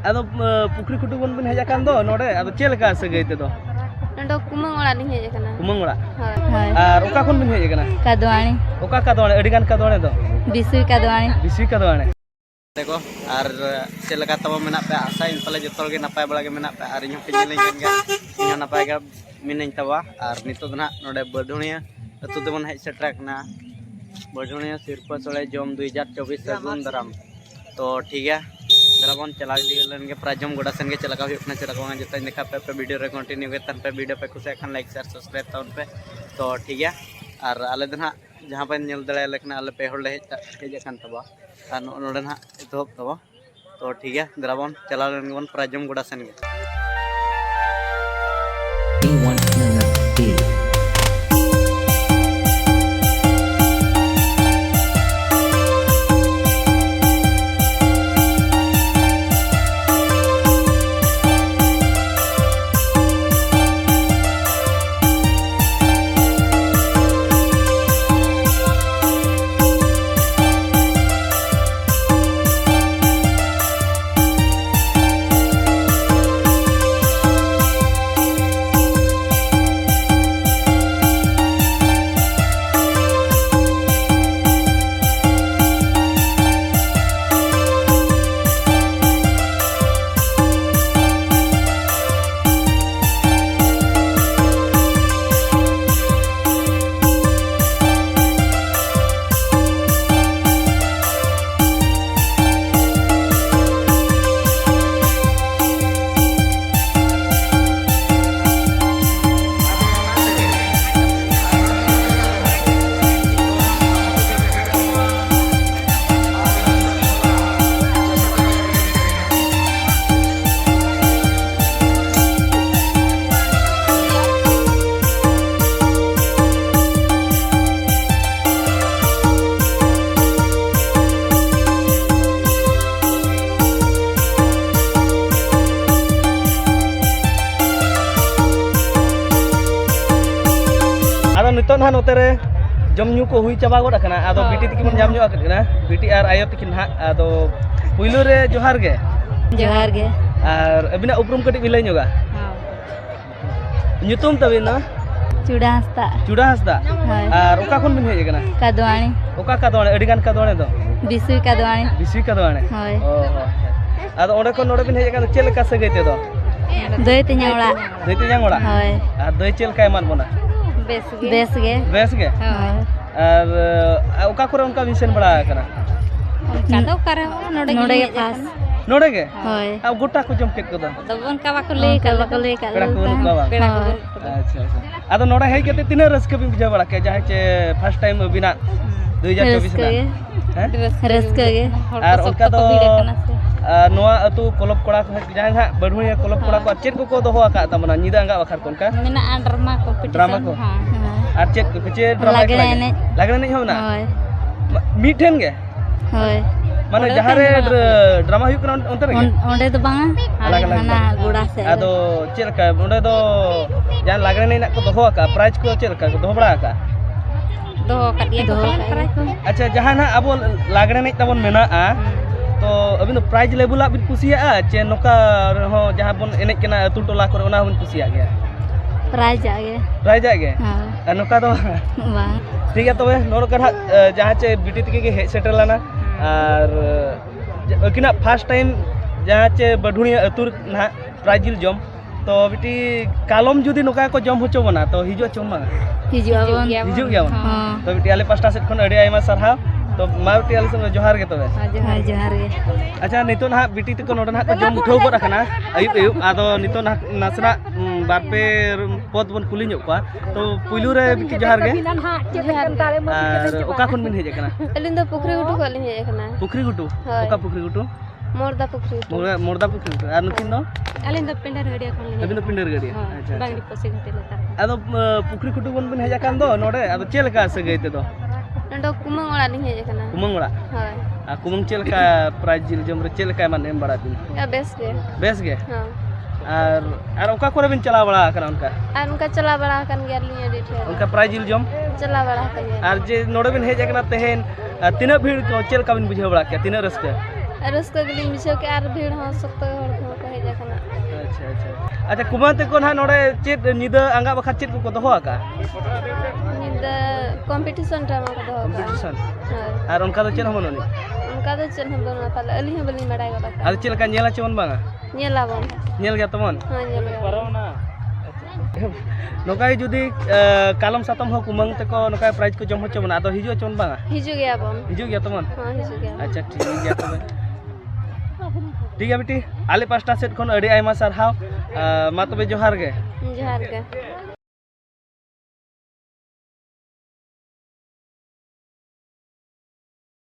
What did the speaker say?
Ado pukri kutu bon bin heja kan do node ado chel ka sagai te do. Nondo kumang ora ning heja kana. Kumang ora. Hoy. Ar oka kon bin heja kana. Kadwani. Oka kadwane adi gan kadwane do. Bisui kadwani. Bisui kadwane. देखो और चल का तब मेना पे आशा इन पले जो के नपाय बड़ा के मेना पे और इन पे चलें गया इन नपाय का मिनन तवा और नितो ना नोडे बडुनिया अतु देबन हेज सेट्रैक ना बडुनिया सिरपा चले जोम 2024 सगुन दराम तो ठीक है दराबन चला दिलन के प्राजम गोडा सन के चला का हुकना चला का जता देखा पे वीडियो रे कंटिन्यू के तन पे वीडियो पे कुछ एखन लाइक शेयर सब्सक्राइब ताउन पे तो ठीक है और आले दना जहां पे नेल दले लेकना आले पे होले हेज कान तबा और नोडे ना एतहब तबा तो ठीक है दराबन चला लेन प्राजम गोडा सन के नितन हा नोते रे जम न्यू को हुई चाबा गोड kana ado बिटी तकी मन जाम न्यू akana बिटी आर आयो तकिन हा ado पुइलो रे जोहार गे आर अबिना उपरुम कटी बिलै न्योगा nyutum तबिन ना चूड़ा हंसता आर ओका कोन बिन हेज kana kadwani ओका kadwane अडी गान kadwane do bisui kadwani hoy O ado onde kon node bin heज kana चेल का सगै ते दो doi tinyang ora hoy आर दoi चेल का मान बोना बेस गे और ओका करे उनका विषन बड़ा करा उनका तो करे नोडे के पास नोडे गे होय अब गोटा को जम केत को दो तबन का बाको ले का पेड़ा को अच्छा आदो नोडे है केते तिने रस्क भी बुझा बड़ा के जाहे चे फर्स्ट टाइम बिना 2024 ना रस्क गे और उनका तो नोआ अतु कोलब कोड़ा जहां हा बढुया कोलब कोड़ा को चेत को दोहो आका तमना निदा अंगा बखर कोनका मेना ड्रामा को हां और चेत को चे ड्रामा लागने नहीं होना होय मीठेन गे होय माने जहां रे ड्रामा हुई कना ओंते रे ओंडे तो बांगा हाना गुड़ा से आदो चेल का ओंडे दो जहां लागने नहीं ना को दोहो आका प्राइज को चेल का दोहो बड़ा आका दोहो प्राइज को अच्छा जहां ना अब लागने नहीं तबन मेना आ तो अभी तो प्राइज लेवल आप कुसिया चे नोका हो जहां बन एने केना अतु टोला करे ओना बन कुसिया गया प्राइज आ गया हां नोका तो वाह ठीक है तबे नोर करा जहां चे बिटी तके के हेड सेटल लाना और किना फर्स्ट टाइम जहां चे बढुनिया अतुर ना प्राइज जम तो बिटी कालम जुदी नोका को जम होचो बना तो हिजो चोमा हिजो गया हां तो बिटी आले पास्टा सेट खन अडी आइमा सरहा तो माउटी आले सब जोहार गे तबे जोहार गे अच्छा नितो ना बिटी तको नोडे ना जम उठाव गड रखना अयुब आदो नितो ना नासना बारपे पद बन कुली ᱧᱚᱜ कोa तो पुइलु रे बिटी जोहार गे और ओका कोन बिन हेज कना अलिन दो पुखरी गुटू को लिन हेज कना पुखरी गुटू ओका पुखरी गुटू मोरदा पुखरी और नुकिन दो अलिन दो पिंडर गडिया कोन लिन अबिन पिंडर गडिया अच्छा बांगडी पसे घटे लेता आदो पुखरी गुटू बन बिन हेज कान दो नोडे आदो चेल का सगै ते दो नंदो कुमंग ओड़ा लिन हेज कना कुमंग ओड़ा हाय आ कुमंग चेल का प्राइज जिल जम रे चेल का मान एम बड़ा दिन या बेस गे हां और ओका करे बिन चला बड़ा कना उनका चला बड़ा कन गया लिया डेठे उनका प्राइज जिल जम चला बड़ा कन और जे नोडे बिन हेज कना तेहेन तिना भीड़ को चेल का बिन बुझे बड़ा के तिना रस्क गली मिछो के आर भीड़ हां सकत अच्छा कुमार तक ना नोड़े चेत निदा आंगा बखा चेत को दोहो आका निदा कंपटीशन ड्रामा को दोहो कंपटीशन हां और उनका तो चेत हमन नहीं उनका तो चेत हम बना पाले अली हम बली मडाई गला और चेत का नेला चवन बांगा नेला बन नेल गया तमन हां नेल ना नोकाई जुदी कालम सातम हो कुमंग तको नोकाई प्राइज को जम होचे बना तो हिजो चवन बांगा हिजु गया बन हिजो गया तमन हां हिजु गया अच्छा ठीक गया तबे ठीक है बेटी आले पास्टा सेट खन अड़ी आयमा सारहाव मा तबे जोहार गे जोहार गे